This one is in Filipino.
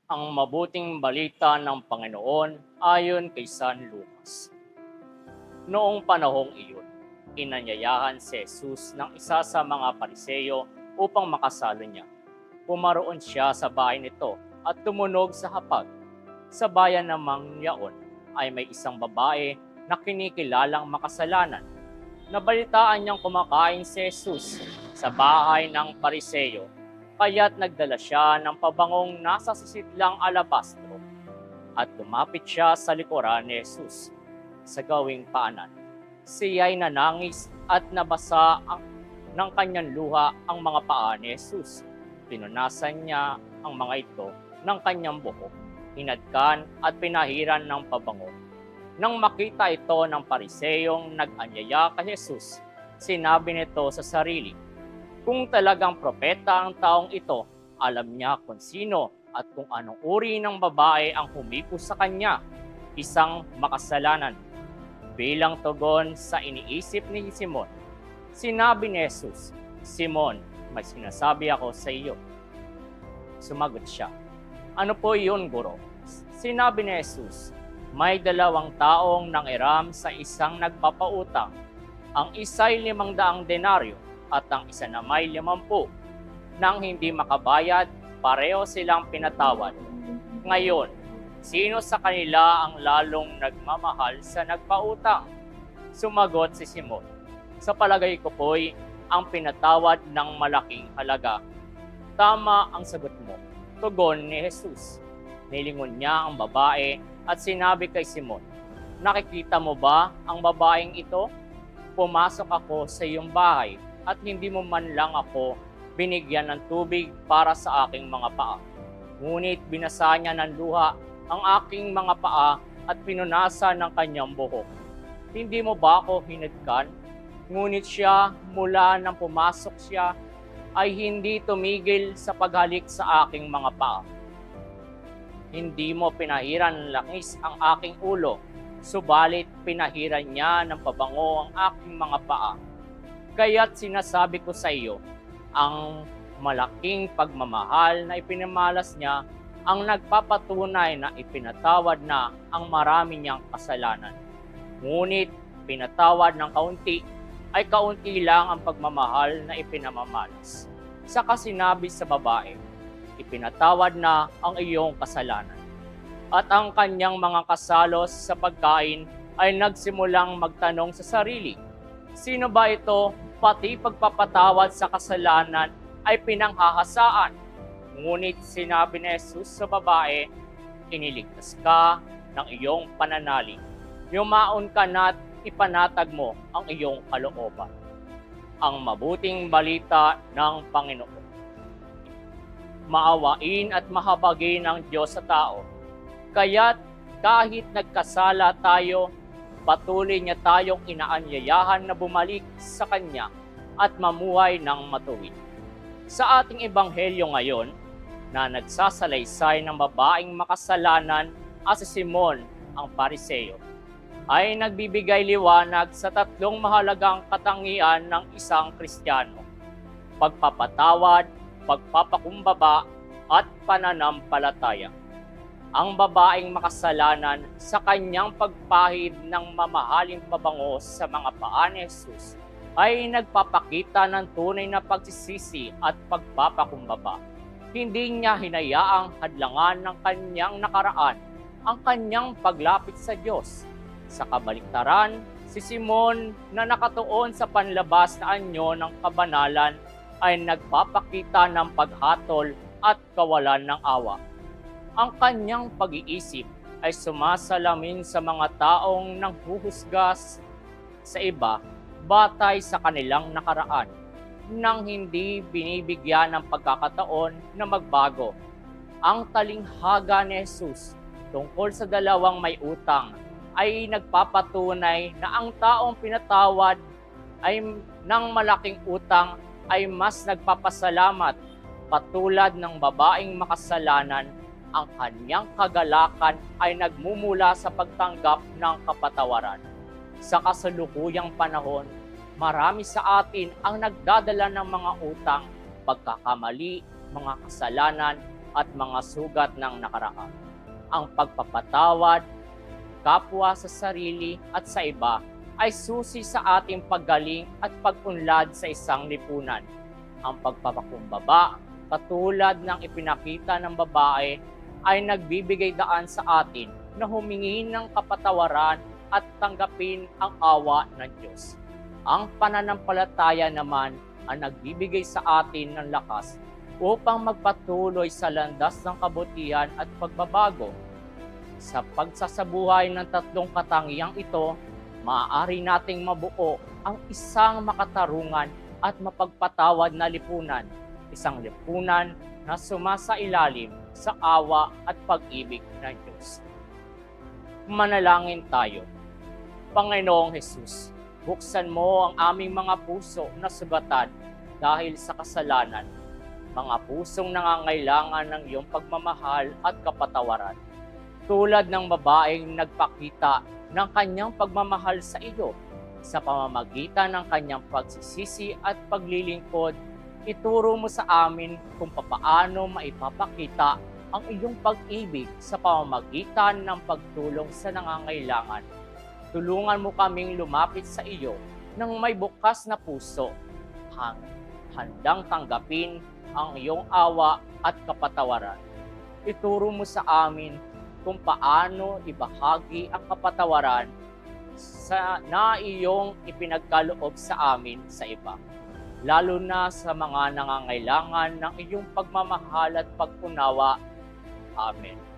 Ang mabuting balita ng Panginoon ayon kay San Lucas. Noong panahong iyon, inanyayahan si Jesus ng isa sa mga Pariseyo upang makasalo niya. Pumaroon siya sa bahay nito at tumunog sa hapag. Sa bayan namang yaon ay may isang babae na kinikilalang makasalanan. Nabalitaan niyang kumakain si Jesus sa bahay ng Pariseyo, kaya't nagdala siya ng pabangong nasa sisidlang alabastro at lumapit siya sa likuran ni Jesus sa gawing paanan. Siya'y nanangis at nabasa ng kanyang luha ang mga paa ni Jesus. Pinunasan niya ang mga ito ng kanyang buhok, hinadkan at pinahiran ng pabango. Nang makita ito ng Pariseyong nag-anyaya kay Jesus, sinabi nito sa sarili, kung talagang propeta ang taong ito, alam niya kung sino at kung anong uri ng babae ang humipo sa kanya, isang makasalanan. Bilang tugon sa iniisip ni Simon, sinabi ni Jesus, Simon, may sinasabi ako sa iyo. Sumagot siya, ano po iyon, Guro? Sinabi ni Jesus, may 2 taong nangiram sa isang nagpapautang. Ang isa'y 500 denaryo at ang isa na may 50. Nang hindi makabayad, pareho silang pinatawad. Ngayon, sino sa kanila ang lalong nagmamahal sa nagpautang? Sumagot si Simon, sa palagay ko po'y ang pinatawad ng malaking halaga. Tama ang sagot mo, tugon ni Jesus. Nilingon niya ang babae at sinabi kay Simon, nakikita mo ba ang babaeng ito? Pumasok ako sa iyong bahay at hindi mo man lang ako binigyan ng tubig para sa aking mga paa. Ngunit binasa niya ng luha ang aking mga paa at pinunasan ng kanyang buhok. Hindi mo ba ako hinadkan? Ngunit siya, mula nang pumasok siya, ay hindi tumigil sa paghalik sa aking mga paa. Hindi mo pinahiran ng langis ang aking ulo, subalit pinahiran niya ng pabango ang aking mga paa. Kaya't sinasabi ko sa iyo, ang malaking pagmamahal na ipinamalas niya ang nagpapatunay na ipinatawad na ang marami niyang kasalanan. Ngunit pinatawad ng kaunti ay kaunti lang ang pagmamahal na ipinamamalas. Saka sinabi sa babae, ipinatawad na ang iyong kasalanan. At ang kanyang mga kasalos sa pagkain ay nagsimulang magtanong sa sarili, sino ba ito pati pagpapatawad sa kasalanan ay pinanghahasaan? Ngunit sinabi ni Jesus sa babae, iniligtas ka ng iyong pananalig. Yumaon ka na't ipanatag mo ang iyong kalooban. Ang mabuting balita ng Panginoon. Maawain at mahabagin ng Diyos sa tao. Kaya't kahit nagkasala tayo, patuloy niya tayong inaanyayahan na bumalik sa Kanya at mamuhay ng matuwid. Sa ating ebanghelyo ngayon, na nagsasalaysay ng babaeng makasalanan at si Simon ang Pariseyo, ay nagbibigay liwanag sa 3 mahalagang katangian ng isang Kristiyano: pagpapatawad, pagpapakumbaba, at pananampalataya. Ang babaeng makasalanan sa kanyang pagpahid ng mamahaling pabango sa mga paa ni Jesus ay nagpapakita ng tunay na pagsisisi at pagpapakumbaba. Hindi niya hinayaang hadlangan ng kanyang nakaraan ang kanyang paglapit sa Diyos. Sa kabaliktaran, si Simon na nakatuon sa panlabas na anyo ng kabanalan ay nagpapakita ng paghatol at kawalan ng awa. Ang kanyang pag-iisip ay sumasalamin sa mga taong nanghuhusgas sa iba batay sa kanilang nakaraan, nang hindi binibigyan ng pagkakataon na magbago. Ang talinghaga ni Jesus tungkol sa 2 may utang ay nagpapatunay na ang taong pinatawad ay ng malaking utang ay mas nagpapasalamat. Patulad ng babaeng makasalanan, ang kanyang kagalakan ay nagmumula sa pagtanggap ng kapatawaran. Sa kasalukuyang panahon, marami sa atin ang nagdadala ng mga utang, pagkakamali, mga kasalanan, at mga sugat ng nakaraan. Ang pagpapatawad, kapwa sa sarili at sa iba ay susi sa ating paggaling at pag-unlad sa isang lipunan. Ang pagpapakumbaba, katulad ng ipinakita ng babae, ay nagbibigay daan sa atin na humingi ng kapatawaran at tanggapin ang awa ng Diyos. Ang pananampalataya naman ang nagbibigay sa atin ng lakas upang magpatuloy sa landas ng kabutihan at pagbabago. Sa pagsasabuhay ng tatlong katangiang ito, maaari nating mabuo ang isang makatarungan at mapagpatawad na lipunan, isang lipunan na sumasailalim sa awa at pag-ibig ng Diyos. Manalangin tayo. Panginoong Hesus, buksan mo ang aming mga puso na sugatan dahil sa kasalanan, mga pusong nangangailangan ng iyong pagmamahal at kapatawaran. Tulad ng babaeng nagpakita ng kanyang pagmamahal sa iyo sa pamamagitan ng kanyang pagsisisi at paglilingkod, ituro mo sa amin kung papaano maipapakita ang iyong pag-ibig sa pamamagitan ng pagtulong sa nangangailangan. Tulungan mo kaming lumapit sa iyo ng may bukas na puso, handang tanggapin ang iyong awa at kapatawaran. Ituro mo sa amin kung paano ibahagi ang kapatawaran na iyong ipinagkaloob sa amin sa iba, lalo na sa mga nangangailangan ng iyong pagmamahal at pag-unawa. Amen.